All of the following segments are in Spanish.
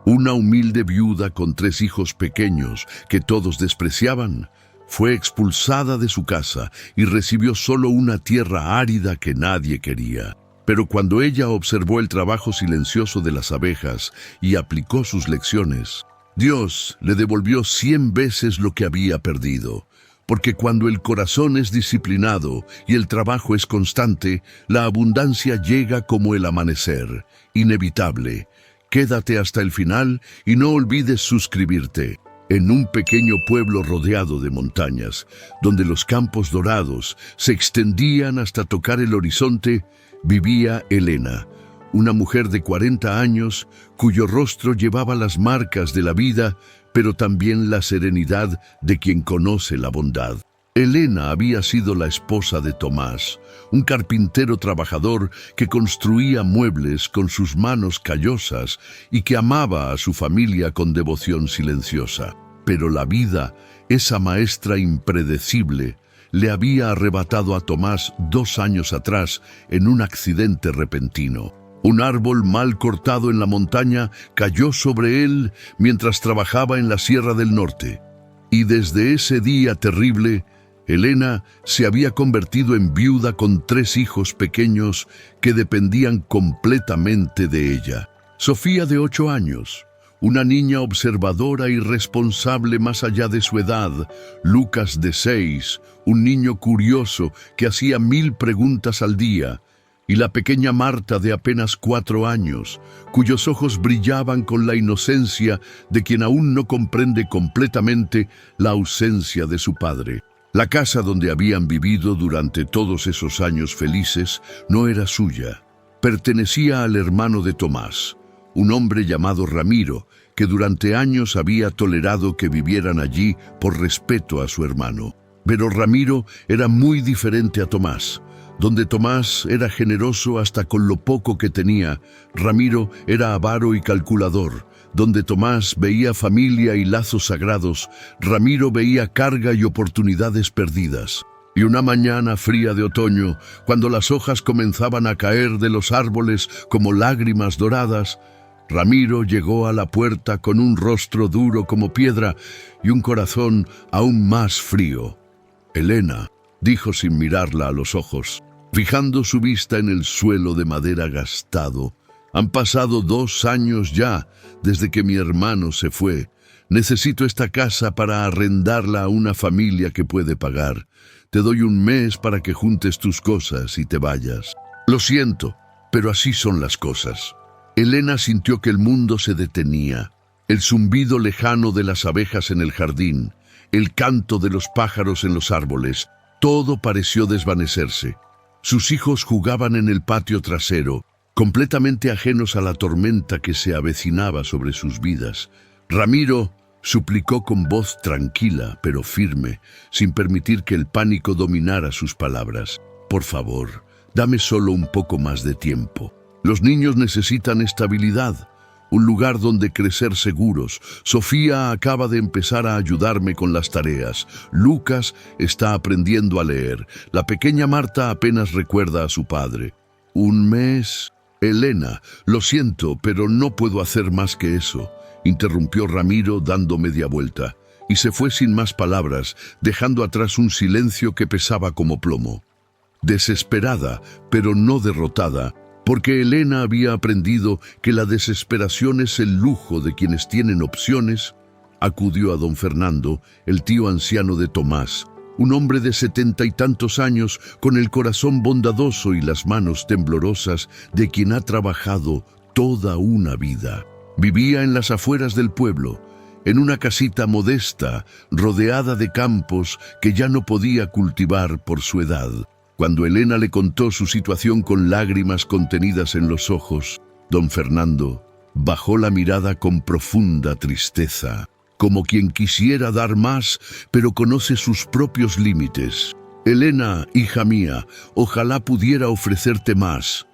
Una humilde viuda con 3 hijos pequeños que todos despreciaban, fue expulsada de su casa y recibió solo una tierra árida que nadie quería. Pero cuando ella observó el trabajo silencioso de las abejas y aplicó sus lecciones, Dios le devolvió 100 veces lo que había perdido. Porque cuando el corazón es disciplinado y el trabajo es constante, la abundancia llega como el amanecer, inevitable. Quédate hasta el final y no olvides suscribirte. En un pequeño pueblo rodeado de montañas, donde los campos dorados se extendían hasta tocar el horizonte, vivía Elena, una mujer de 40 años cuyo rostro llevaba las marcas de la vida, pero también la serenidad de quien conoce la bondad. Elena había sido la esposa de Tomás, un carpintero trabajador que construía muebles con sus manos callosas y que amaba a su familia con devoción silenciosa. Pero la vida, esa maestra impredecible, le había arrebatado a Tomás 2 años atrás en un accidente repentino. Un árbol mal cortado en la montaña cayó sobre él mientras trabajaba en la Sierra del Norte. Y desde ese día terrible, Elena se había convertido en viuda con 3 hijos pequeños que dependían completamente de ella. Sofía, de 8 años, una niña observadora y responsable más allá de su edad. Lucas, de 6, un niño curioso que hacía 1000 preguntas al día. Y la pequeña Marta, de apenas 4 años, cuyos ojos brillaban con la inocencia de quien aún no comprende completamente la ausencia de su padre. La casa donde habían vivido durante todos esos años felices no era suya. Pertenecía al hermano de Tomás, un hombre llamado Ramiro, que durante años había tolerado que vivieran allí por respeto a su hermano. Pero Ramiro era muy diferente a Tomás. Donde Tomás era generoso hasta con lo poco que tenía, Ramiro era avaro y calculador. Donde Tomás veía familia y lazos sagrados, Ramiro veía carga y oportunidades perdidas. Y una mañana fría de otoño, cuando las hojas comenzaban a caer de los árboles como lágrimas doradas, Ramiro llegó a la puerta con un rostro duro como piedra y un corazón aún más frío. «Elena», dijo sin mirarla a los ojos, fijando su vista en el suelo de madera gastado, «han pasado 2 años ya desde que mi hermano se fue. Necesito esta casa para arrendarla a una familia que puede pagar. Te doy 1 mes para que juntes tus cosas y te vayas». «Lo siento, pero así son las cosas». Elena sintió que el mundo se detenía. El zumbido lejano de las abejas en el jardín, el canto de los pájaros en los árboles, todo pareció desvanecerse. Sus hijos jugaban en el patio trasero, completamente ajenos a la tormenta que se avecinaba sobre sus vidas. Ramiro suplicó con voz tranquila pero firme, sin permitir que el pánico dominara sus palabras. «Por favor, dame solo un poco más de tiempo. Los niños necesitan estabilidad, un lugar donde crecer seguros. Sofía acaba de empezar a ayudarme con las tareas. Lucas está aprendiendo a leer. La pequeña Marta apenas recuerda a su padre». «¿1 mes? Elena, lo siento, pero no puedo hacer más que eso», interrumpió Ramiro dando media vuelta, y se fue sin más palabras, dejando atrás un silencio que pesaba como plomo. Desesperada, pero no derrotada, porque Elena había aprendido que la desesperación es el lujo de quienes tienen opciones, acudió a don Fernando, el tío anciano de Tomás, un hombre de 70 y tantos años, con el corazón bondadoso y las manos temblorosas de quien ha trabajado toda una vida. Vivía en las afueras del pueblo, en una casita modesta, rodeada de campos que ya no podía cultivar por su edad. Cuando Elena le contó su situación con lágrimas contenidas en los ojos, don Fernando bajó la mirada con profunda tristeza, como quien quisiera dar más, pero conoce sus propios límites. «Elena, hija mía, ojalá pudiera ofrecerte más»,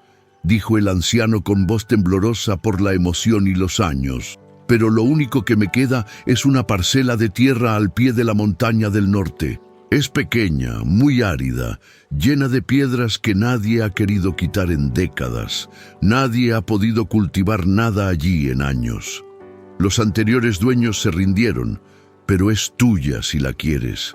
dijo el anciano con voz temblorosa por la emoción y los años. «Pero lo único que me queda es una parcela de tierra al pie de la montaña del norte. Es pequeña, muy árida, llena de piedras que nadie ha querido quitar en décadas. Nadie ha podido cultivar nada allí en años». Los anteriores dueños se rindieron, pero es tuya si la quieres.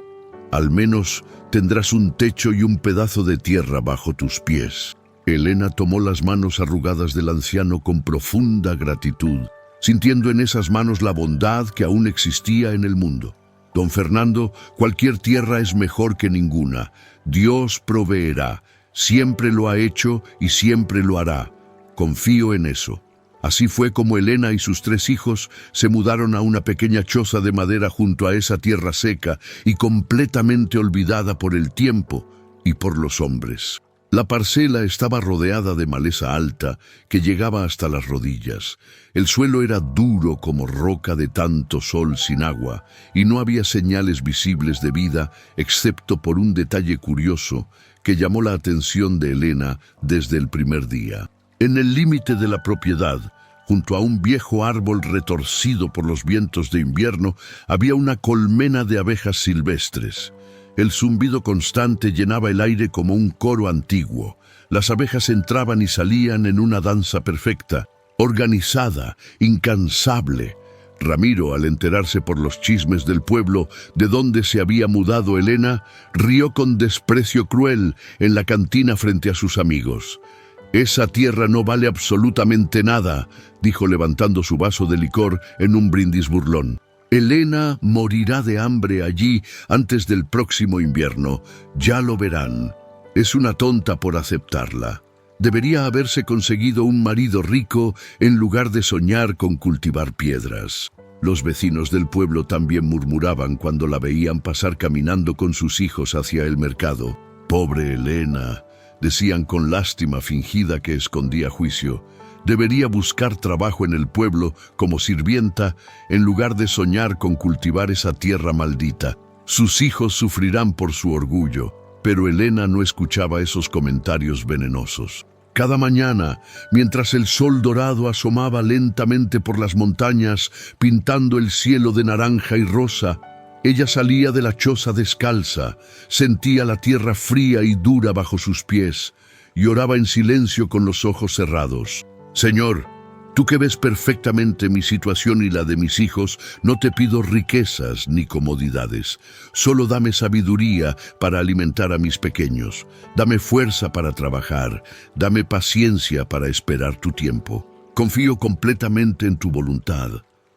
Al menos tendrás un techo y un pedazo de tierra bajo tus pies. Elena tomó las manos arrugadas del anciano con profunda gratitud, sintiendo en esas manos la bondad que aún existía en el mundo. Don Fernando, cualquier tierra es mejor que ninguna. Dios proveerá. Siempre lo ha hecho y siempre lo hará. Confío en eso. Así fue como Elena y sus 3 hijos se mudaron a una pequeña choza de madera junto a esa tierra seca y completamente olvidada por el tiempo y por los hombres. La parcela estaba rodeada de maleza alta que llegaba hasta las rodillas. El suelo era duro como roca de tanto sol sin agua y no había señales visibles de vida excepto por un detalle curioso que llamó la atención de Elena desde el primer día. En el límite de la propiedad, junto a un viejo árbol retorcido por los vientos de invierno, había una colmena de abejas silvestres. El zumbido constante llenaba el aire como un coro antiguo. Las abejas entraban y salían en una danza perfecta, organizada, incansable. Ramiro, al enterarse por los chismes del pueblo de dónde se había mudado Elena, rió con desprecio cruel en la cantina frente a sus amigos. «Esa tierra no vale absolutamente nada», dijo levantando su vaso de licor en un brindis burlón. «Elena morirá de hambre allí antes del próximo invierno. Ya lo verán. Es una tonta por aceptarla. Debería haberse conseguido un marido rico en lugar de soñar con cultivar piedras». Los vecinos del pueblo también murmuraban cuando la veían pasar caminando con sus hijos hacia el mercado. «Pobre Elena», decían con lástima fingida que escondía juicio. Debería buscar trabajo en el pueblo como sirvienta en lugar de soñar con cultivar esa tierra maldita. Sus hijos sufrirán por su orgullo, pero Elena no escuchaba esos comentarios venenosos. Cada mañana, mientras el sol dorado asomaba lentamente por las montañas, pintando el cielo de naranja y rosa, ella salía de la choza descalza, sentía la tierra fría y dura bajo sus pies, y oraba en silencio con los ojos cerrados. «Señor, tú que ves perfectamente mi situación y la de mis hijos, no te pido riquezas ni comodidades. Solo dame sabiduría para alimentar a mis pequeños. Dame fuerza para trabajar. Dame paciencia para esperar tu tiempo. Confío completamente en tu voluntad,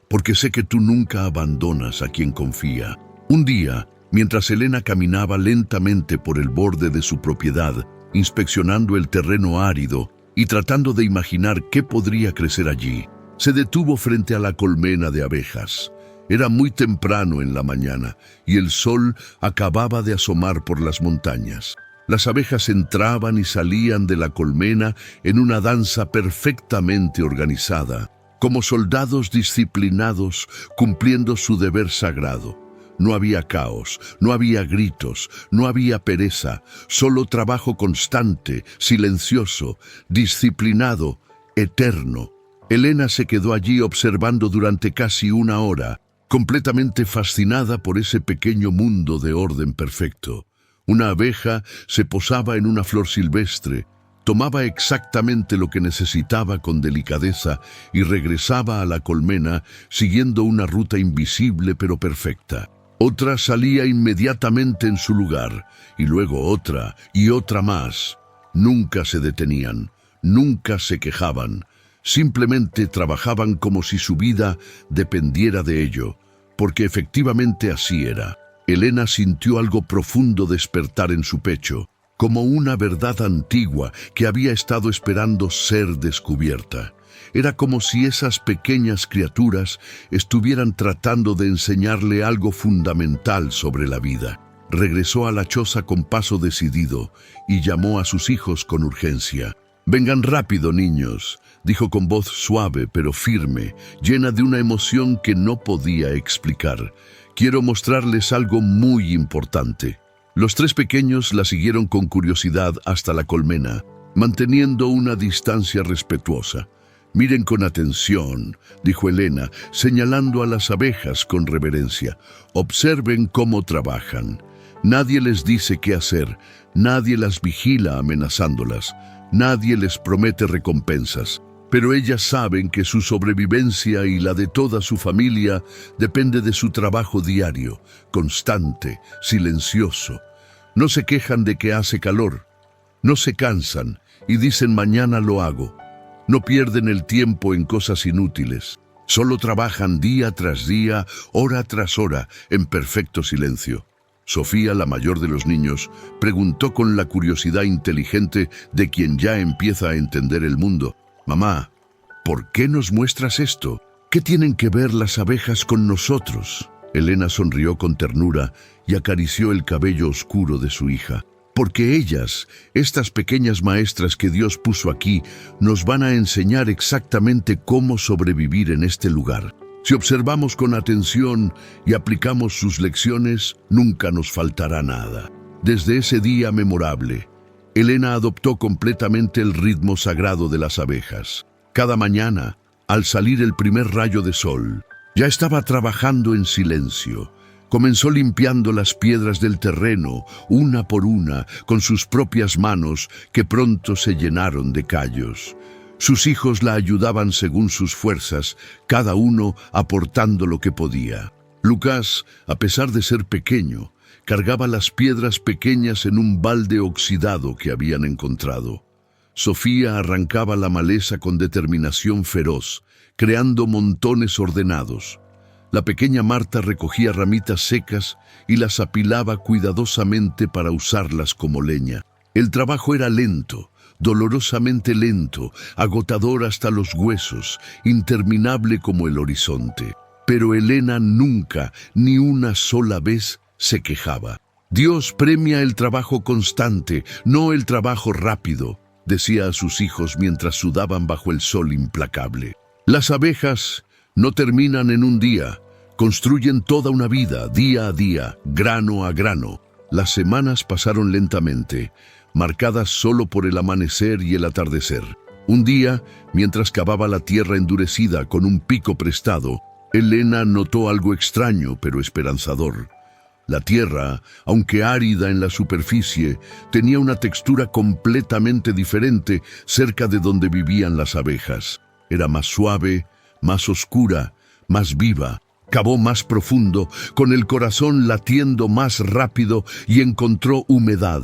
porque sé que tú nunca abandonas a quien confía». Un día, mientras Elena caminaba lentamente por el borde de su propiedad, inspeccionando el terreno árido y tratando de imaginar qué podría crecer allí, se detuvo frente a la colmena de abejas. Era muy temprano en la mañana y el sol acababa de asomar por las montañas. Las abejas entraban y salían de la colmena en una danza perfectamente organizada, como soldados disciplinados cumpliendo su deber sagrado. No había caos, no había gritos, no había pereza, solo trabajo constante, silencioso, disciplinado, eterno. Elena se quedó allí observando durante casi 1 hora, completamente fascinada por ese pequeño mundo de orden perfecto. Una abeja se posaba en una flor silvestre, tomaba exactamente lo que necesitaba con delicadeza y regresaba a la colmena siguiendo una ruta invisible pero perfecta. Otra salía inmediatamente en su lugar, y luego otra y otra más. Nunca se detenían, nunca se quejaban, simplemente trabajaban como si su vida dependiera de ello, porque efectivamente así era. Elena sintió algo profundo despertar en su pecho, como una verdad antigua que había estado esperando ser descubierta. Era como si esas pequeñas criaturas estuvieran tratando de enseñarle algo fundamental sobre la vida. Regresó a la choza con paso decidido y llamó a sus hijos con urgencia. «Vengan rápido, niños», dijo con voz suave pero firme, llena de una emoción que no podía explicar. «Quiero mostrarles algo muy importante». Los 3 pequeños la siguieron con curiosidad hasta la colmena, manteniendo una distancia respetuosa. «Miren con atención», dijo Elena, señalando a las abejas con reverencia. «Observen cómo trabajan. Nadie les dice qué hacer, nadie las vigila amenazándolas, nadie les promete recompensas. pero ellas saben que su sobrevivencia y la de toda su familia depende de su trabajo diario, constante, silencioso. No se quejan de que hace calor, no se cansan y dicen mañana lo hago. No pierden el tiempo en cosas inútiles, solo trabajan día tras día, hora tras hora, en perfecto silencio. Sofía, la mayor de los niños, preguntó con la curiosidad inteligente de quien ya empieza a entender el mundo: «Mamá, ¿por qué nos muestras esto? ¿Qué tienen que ver las abejas con nosotros?». Elena sonrió con ternura y acarició el cabello oscuro de su hija. «Porque ellas, estas pequeñas maestras que Dios puso aquí, nos van a enseñar exactamente cómo sobrevivir en este lugar. Si observamos con atención y aplicamos sus lecciones, nunca nos faltará nada». Desde ese día memorable, Elena adoptó completamente el ritmo sagrado de las abejas. Cada mañana, al salir el primer rayo de sol, ya estaba trabajando en silencio. Comenzó limpiando las piedras del terreno, una por una, con sus propias manos, que pronto se llenaron de callos. Sus hijos la ayudaban según sus fuerzas, cada uno aportando lo que podía. Lucas, a pesar de ser pequeño, cargaba las piedras pequeñas en un balde oxidado que habían encontrado. Sofía arrancaba la maleza con determinación feroz, creando montones ordenados. La pequeña Marta recogía ramitas secas y las apilaba cuidadosamente para usarlas como leña. El trabajo era lento, dolorosamente lento, agotador hasta los huesos, interminable como el horizonte. Pero Elena nunca, ni una sola vez, se quejaba. «Dios premia el trabajo constante, no el trabajo rápido», decía a sus hijos mientras sudaban bajo el sol implacable. Las abejas no terminan en un día, construyen toda una vida, día a día, grano a grano. Las semanas pasaron lentamente, marcadas solo por el amanecer y el atardecer. Un día, mientras cavaba la tierra endurecida con un pico prestado, Elena notó algo extraño pero esperanzador. La tierra, aunque árida en la superficie, tenía una textura completamente diferente cerca de donde vivían las abejas. Era más suave, más oscura, más viva. Cavó más profundo, con el corazón latiendo más rápido, y encontró humedad.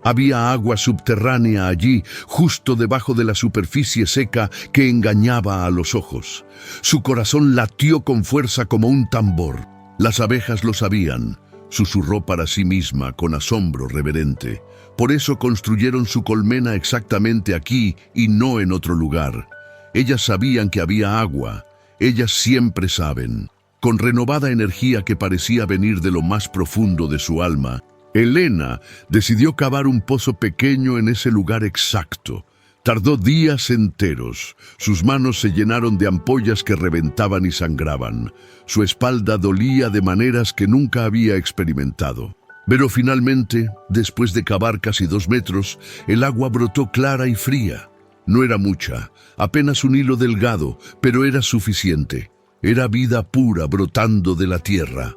Había agua subterránea allí, justo debajo de la superficie seca que engañaba a los ojos. Su corazón latió con fuerza como un tambor. Las abejas lo sabían. Susurró para sí misma con asombro reverente. Por eso construyeron su colmena exactamente aquí y no en otro lugar. Ellas sabían que había agua. Ellas siempre saben. Con renovada energía que parecía venir de lo más profundo de su alma, Elena decidió cavar un pozo pequeño en ese lugar exacto. Tardó días enteros. Sus manos se llenaron de ampollas que reventaban y sangraban. Su espalda dolía de maneras que nunca había experimentado. Pero finalmente, después de cavar casi 2 metros, el agua brotó clara y fría. No era mucha, apenas un hilo delgado, pero era suficiente. Era vida pura brotando de la tierra.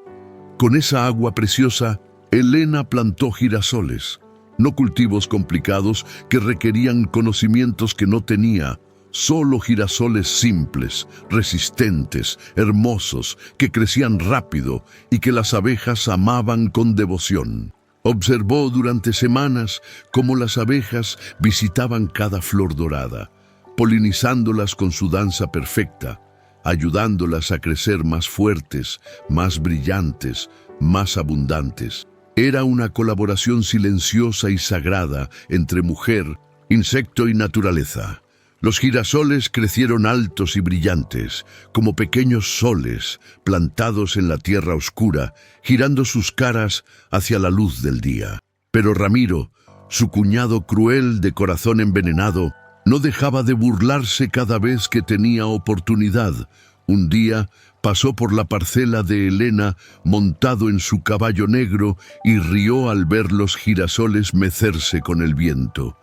Con esa agua preciosa, Elena plantó girasoles. No cultivos complicados que requerían conocimientos que no tenía, solo girasoles simples, resistentes, hermosos, que crecían rápido y que las abejas amaban con devoción. Observó durante semanas cómo las abejas visitaban cada flor dorada, polinizándolas con su danza perfecta, ayudándolas a crecer más fuertes, más brillantes, más abundantes. Era una colaboración silenciosa y sagrada entre mujer, insecto y naturaleza. Los girasoles crecieron altos y brillantes, como pequeños soles plantados en la tierra oscura, girando sus caras hacia la luz del día. Pero Ramiro, su cuñado cruel de corazón envenenado, no dejaba de burlarse cada vez que tenía oportunidad. Un día pasó por la parcela de Elena montado en su caballo negro y rió al ver los girasoles mecerse con el viento.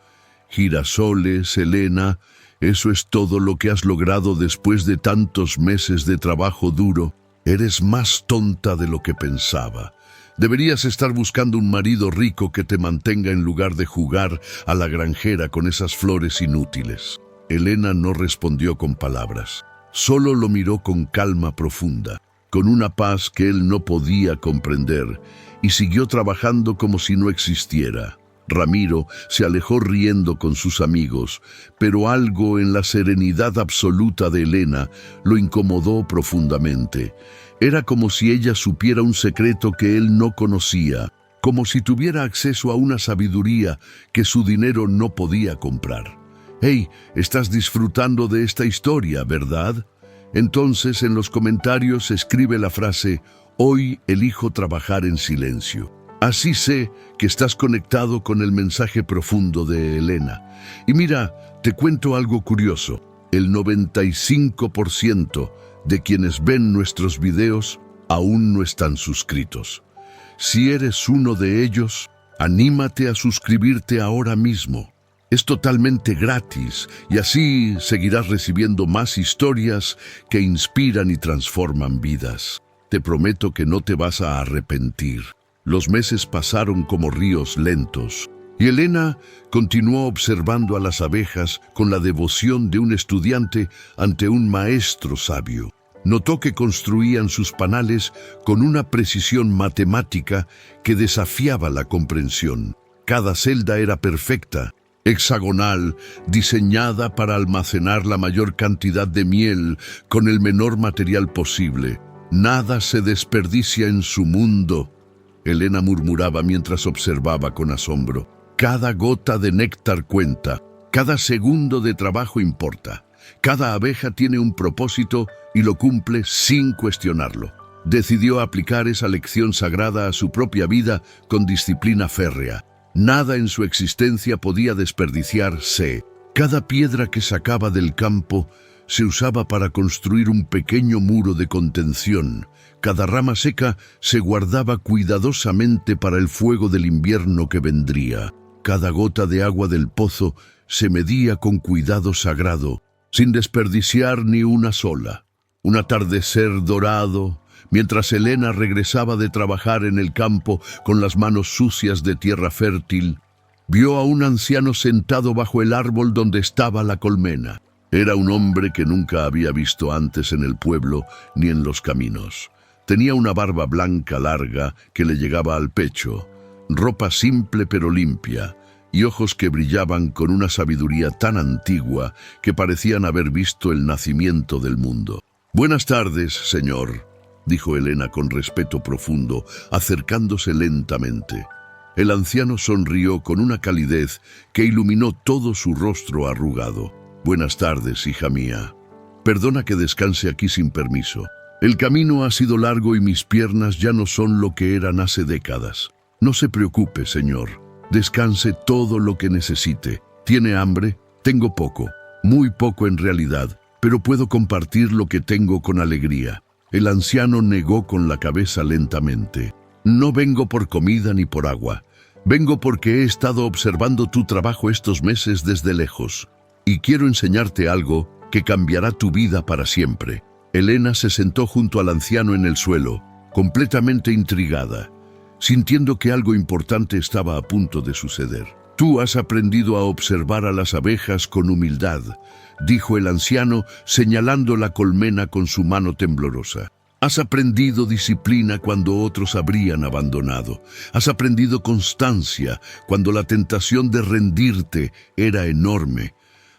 «Girasoles, Elena, eso es todo lo que has logrado después de tantos meses de trabajo duro. Eres más tonta de lo que pensaba. Deberías estar buscando un marido rico que te mantenga en lugar de jugar a la granjera con esas flores inútiles». Elena no respondió con palabras. Solo lo miró con calma profunda, con una paz que él no podía comprender, y siguió trabajando como si no existiera. Ramiro se alejó riendo con sus amigos, pero algo en la serenidad absoluta de Elena lo incomodó profundamente. Era como si ella supiera un secreto que él no conocía, como si tuviera acceso a una sabiduría que su dinero no podía comprar. «Hey, estás disfrutando de esta historia, ¿verdad?» Entonces en los comentarios escribe la frase «Hoy elijo trabajar en silencio». Así sé que estás conectado con el mensaje profundo de Elena. Y mira, te cuento algo curioso. El 95% de quienes ven nuestros videos aún no están suscritos. Si eres uno de ellos, anímate a suscribirte ahora mismo. Es totalmente gratis y así seguirás recibiendo más historias que inspiran y transforman vidas. Te prometo que no te vas a arrepentir. Los meses pasaron como ríos lentos y Elena continuó observando a las abejas con la devoción de un estudiante ante un maestro sabio. Notó que construían sus panales con una precisión matemática que desafiaba la comprensión. Cada celda era perfecta, hexagonal, diseñada para almacenar la mayor cantidad de miel con el menor material posible. Nada se desperdicia en su mundo. Elena murmuraba mientras observaba con asombro. Cada gota de néctar cuenta, cada segundo de trabajo importa. Cada abeja tiene un propósito y lo cumple sin cuestionarlo. Decidió aplicar esa lección sagrada a su propia vida con disciplina férrea. Nada en su existencia podía desperdiciarse. Cada piedra que sacaba del campo se usaba para construir un pequeño muro de contención. Cada rama seca se guardaba cuidadosamente para el fuego del invierno que vendría. Cada gota de agua del pozo se medía con cuidado sagrado, sin desperdiciar ni una sola. Un atardecer dorado, mientras Elena regresaba de trabajar en el campo con las manos sucias de tierra fértil, vio a un anciano sentado bajo el árbol donde estaba la colmena. Era un hombre que nunca había visto antes en el pueblo ni en los caminos. Tenía una barba blanca larga que le llegaba al pecho, ropa simple pero limpia, y ojos que brillaban con una sabiduría tan antigua que parecían haber visto el nacimiento del mundo. «Buenas tardes, señor», dijo Elena con respeto profundo, acercándose lentamente. El anciano sonrió con una calidez que iluminó todo su rostro arrugado. «Buenas tardes, hija mía. Perdona que descanse aquí sin permiso. El camino ha sido largo y mis piernas ya no son lo que eran hace décadas. No se preocupe, señor. Descanse todo lo que necesite. ¿Tiene hambre? Tengo poco, muy poco en realidad, pero puedo compartir lo que tengo con alegría». El anciano negó con la cabeza lentamente. «No vengo por comida ni por agua. Vengo porque he estado observando tu trabajo estos meses desde lejos. Y quiero enseñarte algo que cambiará tu vida para siempre». Elena se sentó junto al anciano en el suelo, completamente intrigada, sintiendo que algo importante estaba a punto de suceder. «Tú has aprendido a observar a las abejas con humildad», dijo el anciano, señalando la colmena con su mano temblorosa. «Has aprendido disciplina cuando otros habrían abandonado. Has aprendido constancia cuando la tentación de rendirte era enorme.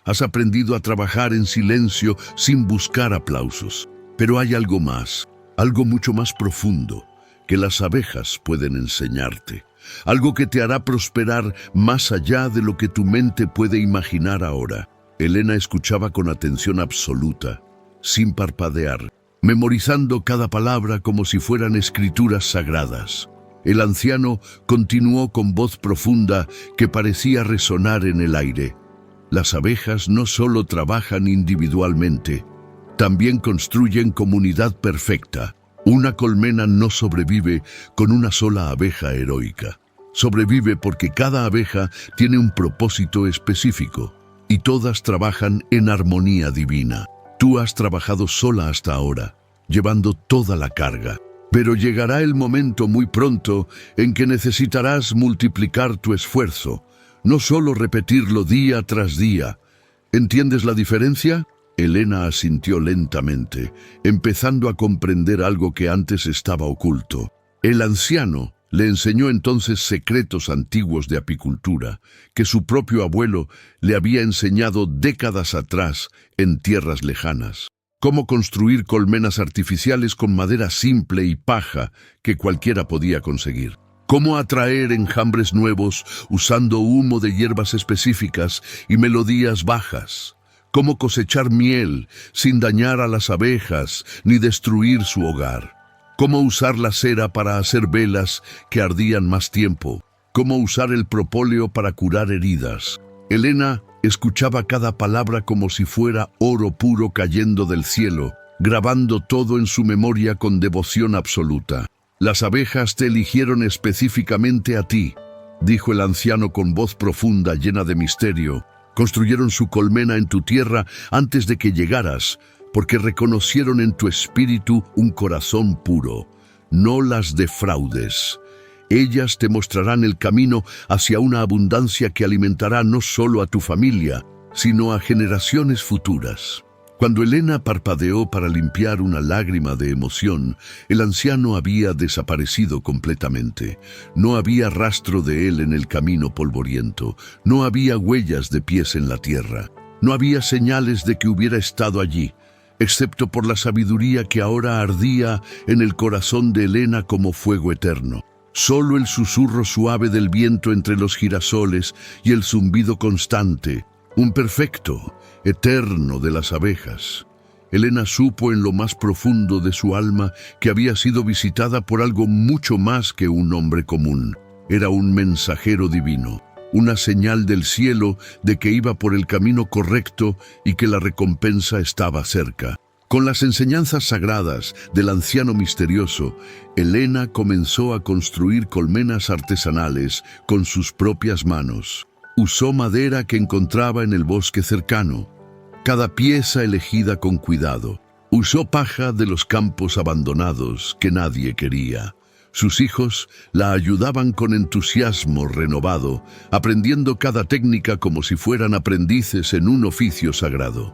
Has aprendido a trabajar en silencio sin buscar aplausos. Pero hay algo más, algo mucho más profundo, que las abejas pueden enseñarte. Algo que te hará prosperar más allá de lo que tu mente puede imaginar ahora». Elena escuchaba con atención absoluta, sin parpadear, memorizando cada palabra como si fueran escrituras sagradas. El anciano continuó con voz profunda que parecía resonar en el aire. «Las abejas no solo trabajan individualmente, también construyen comunidad perfecta. Una colmena no sobrevive con una sola abeja heroica. Sobrevive porque cada abeja tiene un propósito específico y todas trabajan en armonía divina. Tú has trabajado sola hasta ahora, llevando toda la carga. Pero llegará el momento muy pronto en que necesitarás multiplicar tu esfuerzo, no solo repetirlo día tras día. ¿Entiendes la diferencia? Elena asintió lentamente, empezando a comprender algo que antes estaba oculto. El anciano le enseñó entonces secretos antiguos de apicultura que su propio abuelo le había enseñado décadas atrás en tierras lejanas. Cómo construir colmenas artificiales con madera simple y paja que cualquiera podía conseguir. Cómo atraer enjambres nuevos usando humo de hierbas específicas y melodías bajas. Cómo cosechar miel sin dañar a las abejas ni destruir su hogar. Cómo usar la cera para hacer velas que ardían más tiempo. Cómo usar el propóleo para curar heridas. Elena escuchaba cada palabra como si fuera oro puro cayendo del cielo, grabando todo en su memoria con devoción absoluta. «Las abejas te eligieron específicamente a ti», dijo el anciano con voz profunda llena de misterio. «Construyeron su colmena en tu tierra antes de que llegaras, porque reconocieron en tu espíritu un corazón puro. No las defraudes. Ellas te mostrarán el camino hacia una abundancia que alimentará no solo a tu familia, sino a generaciones futuras». Cuando Elena parpadeó para limpiar una lágrima de emoción, el anciano había desaparecido completamente. No había rastro de él en el camino polvoriento, no había huellas de pies en la tierra, no había señales de que hubiera estado allí, excepto por la sabiduría que ahora ardía en el corazón de Elena como fuego eterno. Solo el susurro suave del viento entre los girasoles y el zumbido constante, un perfecto, eterno de las abejas. Elena supo en lo más profundo de su alma que había sido visitada por algo mucho más que un hombre común. Era un mensajero divino, una señal del cielo de que iba por el camino correcto y que la recompensa estaba cerca. Con las enseñanzas sagradas del anciano misterioso, Elena comenzó a construir colmenas artesanales con sus propias manos. Usó madera que encontraba en el bosque cercano, cada pieza elegida con cuidado. Usó paja de los campos abandonados que nadie quería. Sus hijos la ayudaban con entusiasmo renovado, aprendiendo cada técnica como si fueran aprendices en un oficio sagrado.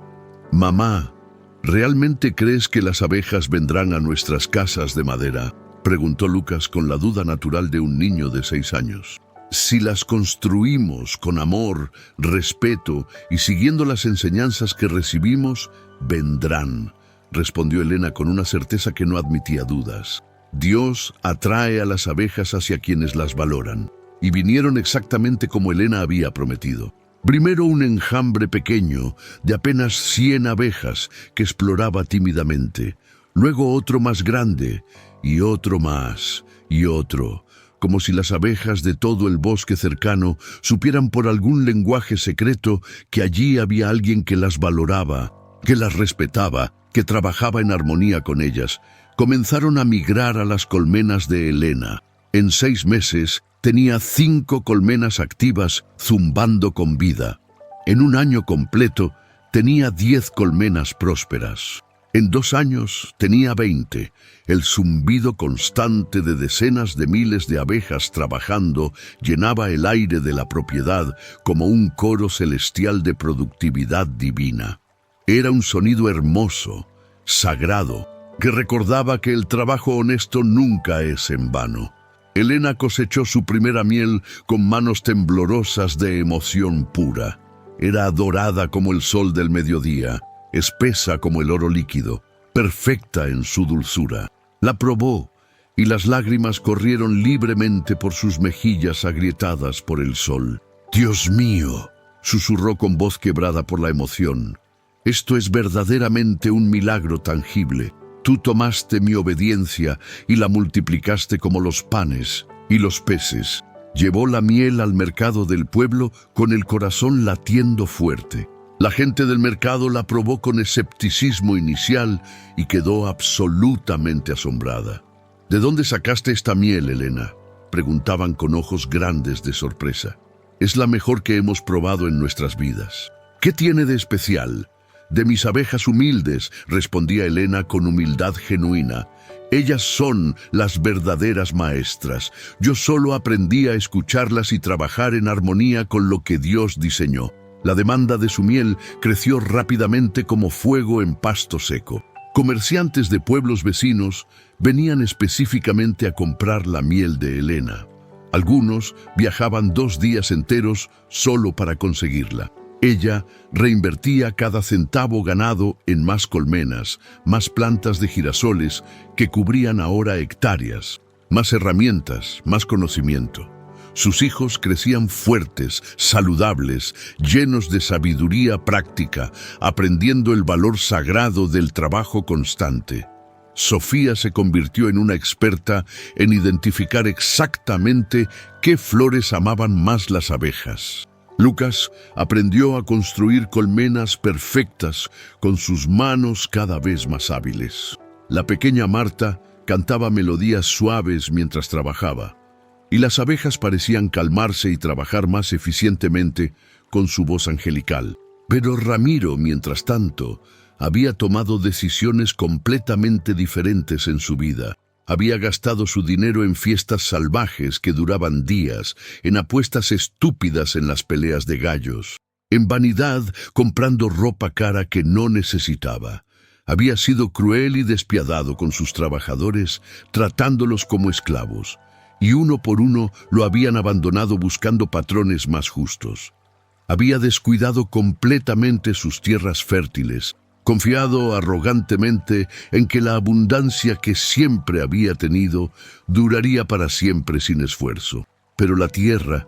«Mamá, ¿realmente crees que las abejas vendrán a nuestras casas de madera?», preguntó Lucas con la duda natural de un niño de 6 años. «Si las construimos con amor, respeto y siguiendo las enseñanzas que recibimos, vendrán», respondió Elena con una certeza que no admitía dudas. Dios atrae a las abejas hacia quienes las valoran, y vinieron exactamente como Elena había prometido. Primero un enjambre pequeño de apenas 100 abejas que exploraba tímidamente, luego otro más grande, y otro más, y otro, como si las abejas de todo el bosque cercano supieran por algún lenguaje secreto que allí había alguien que las valoraba, que las respetaba, que trabajaba en armonía con ellas. Comenzaron a migrar a las colmenas de Elena. En 6 meses tenía 5 colmenas activas zumbando con vida. En un año completo tenía 10 colmenas prósperas. En 2 años tenía 20. El zumbido constante de decenas de miles de abejas trabajando llenaba el aire de la propiedad como un coro celestial de productividad divina. Era un sonido hermoso, sagrado, que recordaba que el trabajo honesto nunca es en vano. Elena cosechó su primera miel con manos temblorosas de emoción pura. Era dorada como el sol del mediodía, espesa como el oro líquido, perfecta en su dulzura. La probó, y las lágrimas corrieron libremente por sus mejillas agrietadas por el sol. «Dios mío», susurró con voz quebrada por la emoción, «esto es verdaderamente un milagro tangible. Tú tomaste mi obediencia y la multiplicaste como los panes y los peces. Llevó la miel al mercado del pueblo con el corazón latiendo fuerte. La gente del mercado la probó con escepticismo inicial y quedó absolutamente asombrada. «¿De dónde sacaste esta miel, Elena?», preguntaban con ojos grandes de sorpresa. «Es la mejor que hemos probado en nuestras vidas». «¿Qué tiene de especial?». «De mis abejas humildes», respondía Elena con humildad genuina. «Ellas son las verdaderas maestras. Yo solo aprendí a escucharlas y trabajar en armonía con lo que Dios diseñó. La demanda de su miel creció rápidamente como fuego en pasto seco. Comerciantes de pueblos vecinos venían específicamente a comprar la miel de Helena. Algunos viajaban 2 días enteros solo para conseguirla. Ella reinvertía cada centavo ganado en más colmenas, más plantas de girasoles que cubrían ahora hectáreas, más herramientas, más conocimiento. Sus hijos crecían fuertes, saludables, llenos de sabiduría práctica, aprendiendo el valor sagrado del trabajo constante. Sofía se convirtió en una experta en identificar exactamente qué flores amaban más las abejas. Lucas aprendió a construir colmenas perfectas con sus manos cada vez más hábiles. La pequeña Marta cantaba melodías suaves mientras trabajaba, y las abejas parecían calmarse y trabajar más eficientemente con su voz angelical. Pero Ramiro, mientras tanto, había tomado decisiones completamente diferentes en su vida. Había gastado su dinero en fiestas salvajes que duraban días, en apuestas estúpidas en las peleas de gallos, en vanidad comprando ropa cara que no necesitaba. Había sido cruel y despiadado con sus trabajadores, tratándolos como esclavos, y uno por uno lo habían abandonado buscando patrones más justos. Había descuidado completamente sus tierras fértiles, confiado arrogantemente en que la abundancia que siempre había tenido duraría para siempre sin esfuerzo. Pero la tierra,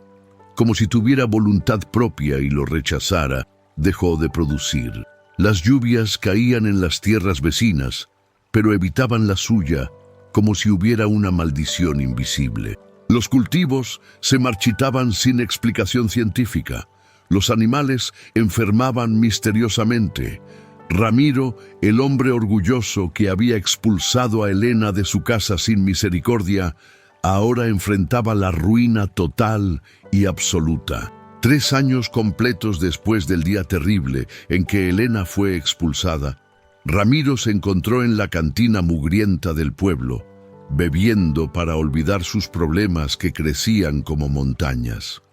como si tuviera voluntad propia y lo rechazara, dejó de producir. Las lluvias caían en las tierras vecinas, pero evitaban la suya, como si hubiera una maldición invisible. Los cultivos se marchitaban sin explicación científica. Los animales enfermaban misteriosamente. Ramiro, el hombre orgulloso que había expulsado a Helena de su casa sin misericordia, ahora enfrentaba la ruina total y absoluta. 3 años completos después del día terrible en que Helena fue expulsada, Ramiro se encontró en la cantina mugrienta del pueblo, bebiendo para olvidar sus problemas que crecían como montañas.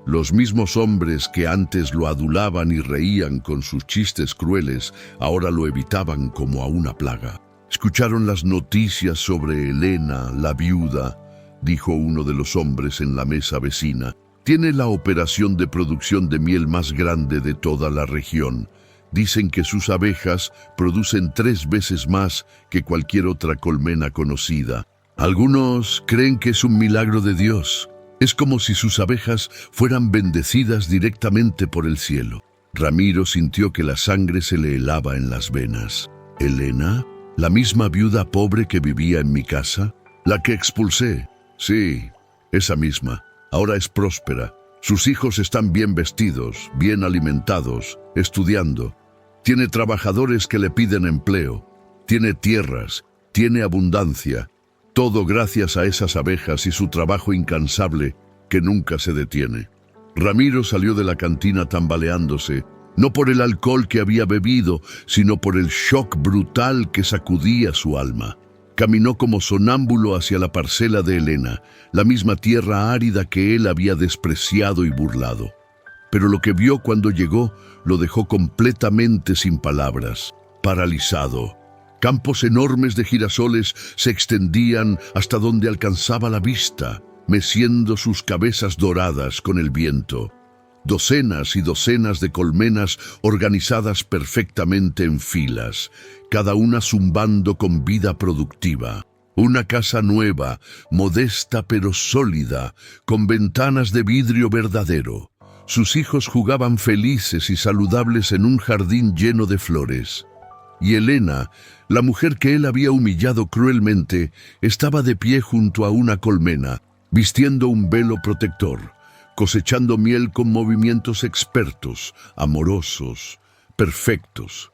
Los mismos hombres que antes lo adulaban y reían con sus chistes crueles, ahora lo evitaban como a una plaga. Escucharon las noticias sobre Helena, la viuda, dijo uno de los hombres en la mesa vecina. Tiene la operación de producción de miel más grande de toda la región. Dicen que sus abejas producen 3 veces más que cualquier otra colmena conocida. Algunos creen que es un milagro de Dios. Es como si sus abejas fueran bendecidas directamente por el cielo. Ramiro sintió que la sangre se le helaba en las venas. ¿Helena? ¿La misma viuda pobre que vivía en mi casa? ¿La que expulsé? Sí, esa misma. Ahora es próspera. Sus hijos están bien vestidos, bien alimentados, estudiando. Tiene trabajadores que le piden empleo. Tiene tierras, tiene abundancia. Todo gracias a esas abejas y su trabajo incansable que nunca se detiene. Ramiro salió de la cantina tambaleándose, no por el alcohol que había bebido, sino por el shock brutal que sacudía su alma. Caminó como sonámbulo hacia la parcela de Helena, la misma tierra árida que él había despreciado y burlado. Pero lo que vio cuando llegó lo dejó completamente sin palabras, paralizado. Campos enormes de girasoles se extendían hasta donde alcanzaba la vista, meciendo sus cabezas doradas con el viento. Docenas y docenas de colmenas organizadas perfectamente en filas, cada una zumbando con vida productiva. Una casa nueva, modesta pero sólida, con ventanas de vidrio verdadero. Sus hijos jugaban felices y saludables en un jardín lleno de flores. Y Helena, la mujer que él había humillado cruelmente, estaba de pie junto a una colmena, vistiendo un velo protector, cosechando miel con movimientos expertos, amorosos, perfectos.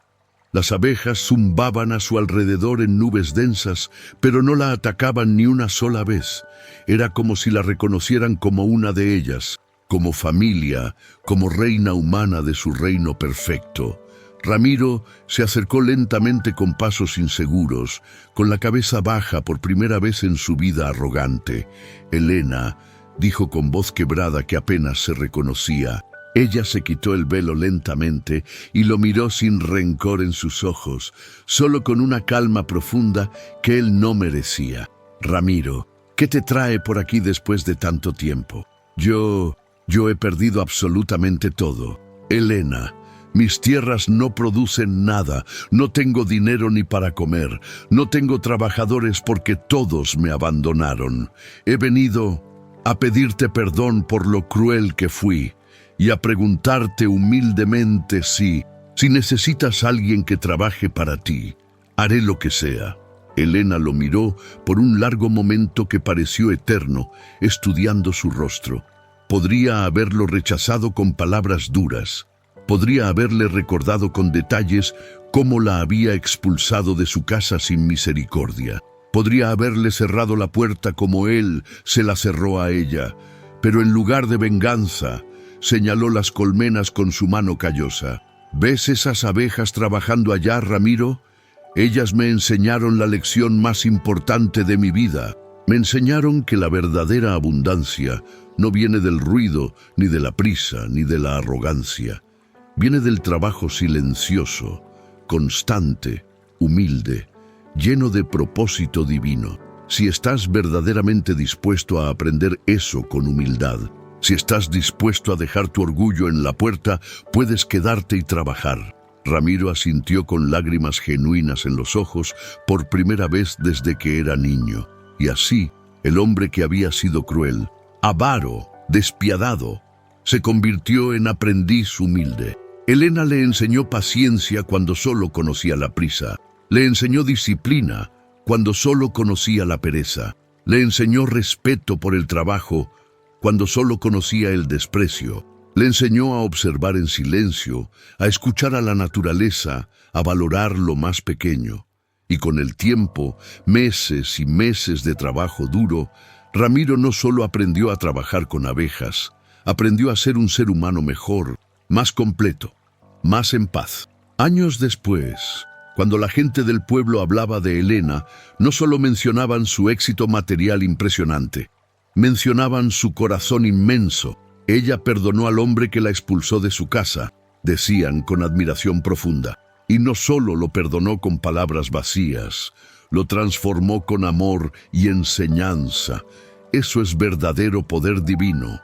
Las abejas zumbaban a su alrededor en nubes densas, pero no la atacaban ni una sola vez. Era como si la reconocieran como una de ellas, como familia, como reina humana de su reino perfecto. Ramiro se acercó lentamente con pasos inseguros, con la cabeza baja por primera vez en su vida arrogante. «Helena», dijo con voz quebrada que apenas se reconocía, Ella se quitó el velo lentamente y lo miró sin rencor en sus ojos, solo con una calma profunda que él no merecía. «Ramiro, ¿qué te trae por aquí después de tanto tiempo?» Yo he perdido absolutamente todo. Elena, mis tierras no producen nada, no tengo dinero ni para comer, no tengo trabajadores porque todos me abandonaron. He venido a pedirte perdón por lo cruel que fui y a preguntarte humildemente si necesitas a alguien que trabaje para ti. Haré lo que sea». Elena lo miró por un largo momento que pareció eterno, estudiando su rostro. Podría haberlo rechazado con palabras duras. Podría haberle recordado con detalles cómo la había expulsado de su casa sin misericordia. Podría haberle cerrado la puerta como él se la cerró a ella. Pero en lugar de venganza, señaló las colmenas con su mano callosa. «¿Ves esas abejas trabajando allá, Ramiro? Ellas me enseñaron la lección más importante de mi vida. Me enseñaron que la verdadera abundancia no viene del ruido, ni de la prisa, ni de la arrogancia. Viene del trabajo silencioso, constante, humilde, lleno de propósito divino. Si estás verdaderamente dispuesto a aprender eso con humildad, si estás dispuesto a dejar tu orgullo en la puerta, puedes quedarte y trabajar». Ramiro asintió con lágrimas genuinas en los ojos por primera vez desde que era niño. Y así, el hombre que había sido cruel, avaro, despiadado, se convirtió en aprendiz humilde. Elena le enseñó paciencia cuando solo conocía la prisa. Le enseñó disciplina cuando solo conocía la pereza. Le enseñó respeto por el trabajo cuando solo conocía el desprecio. Le enseñó a observar en silencio, a escuchar a la naturaleza, a valorar lo más pequeño. Y con el tiempo, meses y meses de trabajo duro, Ramiro no solo aprendió a trabajar con abejas, aprendió a ser un ser humano mejor, más completo, más en paz. Años después, cuando la gente del pueblo hablaba de Elena, no solo mencionaban su éxito material impresionante, mencionaban su corazón inmenso. Ella perdonó al hombre que la expulsó de su casa, decían con admiración profunda. Y no solo lo perdonó con palabras vacías, lo transformó con amor y enseñanza. Eso es verdadero poder divino.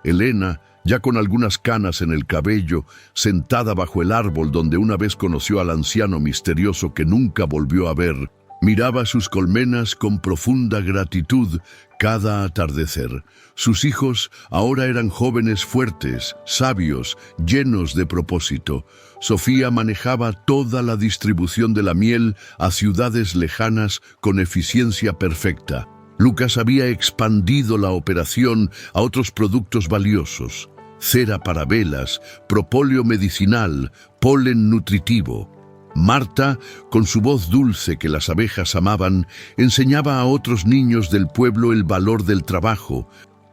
Elena, ya con algunas canas en el cabello, sentada bajo el árbol donde una vez conoció al anciano misterioso que nunca volvió a ver, miraba sus colmenas con profunda gratitud cada atardecer. Sus hijos ahora eran jóvenes fuertes, sabios, llenos de propósito. Sofía manejaba toda la distribución de la miel a ciudades lejanas con eficiencia perfecta. Lucas había expandido la operación a otros productos valiosos: cera para velas, propóleo medicinal, polen nutritivo. Marta, con su voz dulce que las abejas amaban, enseñaba a otros niños del pueblo el valor del trabajo,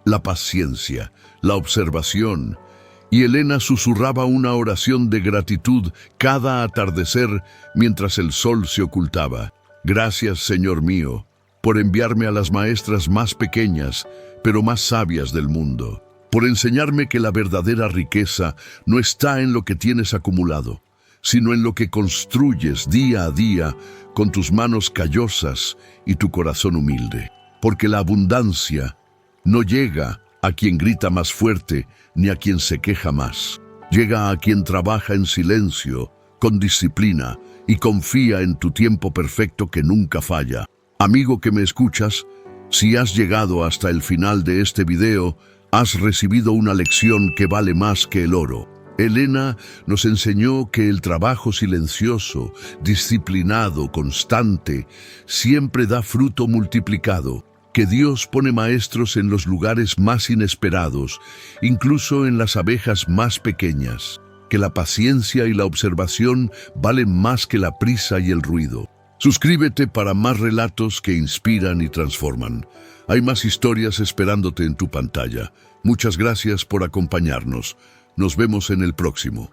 la paciencia, la observación. Y Elena susurraba una oración de gratitud cada atardecer mientras el sol se ocultaba. «Gracias, Señor mío, por enviarme a las maestras más pequeñas, pero más sabias del mundo, por enseñarme que la verdadera riqueza no está en lo que tienes acumulado, sino en lo que construyes día a día con tus manos callosas y tu corazón humilde. Porque la abundancia no llega a quien grita más fuerte ni a quien se queja más. Llega a quien trabaja en silencio, con disciplina y confía en tu tiempo perfecto que nunca falla». Amigo que me escuchas, si has llegado hasta el final de este video, has recibido una lección que vale más que el oro. Elena nos enseñó que el trabajo silencioso, disciplinado, constante, siempre da fruto multiplicado, que Dios pone maestros en los lugares más inesperados, incluso en las abejas más pequeñas, que la paciencia y la observación valen más que la prisa y el ruido. Suscríbete para más relatos que inspiran y transforman. Hay más historias esperándote en tu pantalla. Muchas gracias por acompañarnos. Nos vemos en el próximo.